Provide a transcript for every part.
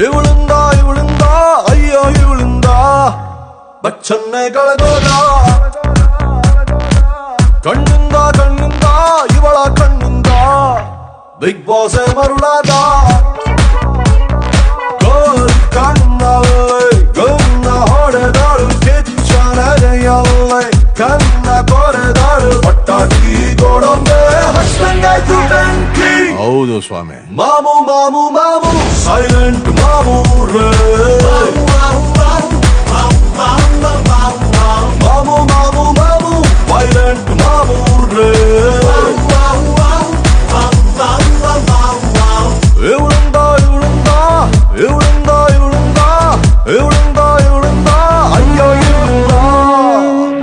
ಇವಳಿಂದ ಅಯ್ಯೋ ಇವಳಿಂದ ಬಚ್ಚನ್ನೆ ಕಳೆದೋದ ಕಣ್ಣಿಂದ ಇವಳ ಕಣ್ಣಿಂದ ಬಿಗ್ ಬಾಸ್ ಮರುಳಾದ ಕಣ್ಣ ಹೊಡೆದಾಳು ಕಿಚ್ಚನದೆಯಲ್ಲೇ ಕಣ್ಣ ಕೊರೆದಾಳು ಪಟ್ಟಾಕಿ ಗೋಡೊಂದೆ ಹಚ್ಚಂಗಾಯ್ತು ಬೆಂಕಿ. ಹೌದು ಸ್ವಾಮಿ. ಮಾಮು ಮಾಮು ಮಾಮು ಸೈಲೆಂಟ್ ಮಾಮು ರೇ ಮಾಮು ಮಾಮು ಮಾಮು ವೈಲೆಂಟ್ ಮಾಮು ರೇ ಇವಳಿಂದ ಅಯ್ಯೋ ಇವಳಿಂದ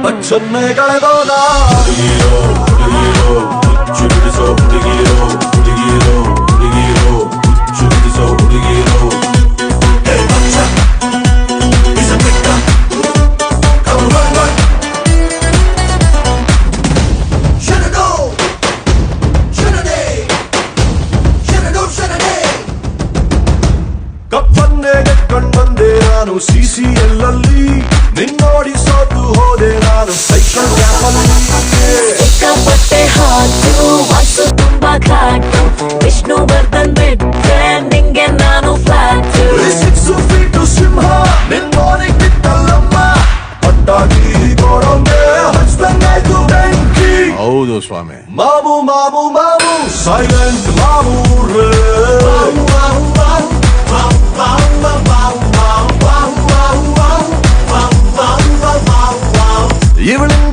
ಬಚ್ಚನ್ನೆ ಕಳೆದೋದ. ಹುಡುಗಿರೋ ಹುಚ್ಚು ಬಿಡಿಸೋ ಹುಡುಗಿರೋ ಹುಡುಗಿರೋ ಹುಡುಗಿರೋ ಹುಚ್ಚು ಬಿಡಿಸೋ ಹುಡುಗಿರೋ ಕಪ್ಪನ್ನೇ ಗೆಟ್ಕೊಂಡ್ ಬಂದೆ ನಾನು CCL ಅಲ್ಲಿ ನಿನ್ನೋಡಿ ಸೋತು ಹೋದೆ ನಾನು ಸೈಕಲ್ ಕ್ಯಾಪಲ್ಲಿ. ಸಿಕ್ಕಾಪಟ್ಟೆ ಹಾಟು ವಾಸು ತುಂಬಾ ಘಾಟು ವಿಷ್ಣುವರ್ಧನ್ ಬಿಟ್ರೆ ನಿಂಗೆ ನಾನು ಫ್ಲಾಟು 6 ಫೀಟು ಸಿಂಹ ನಿನ್ನೋನಿಗೆ ಬಿಟ್ಟಲ್ಲಮ್ಮ ಪಟ್ಟಾಕಿ ಗೋಡೊಂದೆ ಹಚ್ಚಂಗಾಯ್ತು ಬೆಂಕಿ. ಹೌದು ಸ್ವಾಮಿ. ಮಾಮು ಮಾಮು ಮಾಮು ಸೈಲೆಂಟ್ ಮಾಮು ರೇ ಇವಳಿಂದ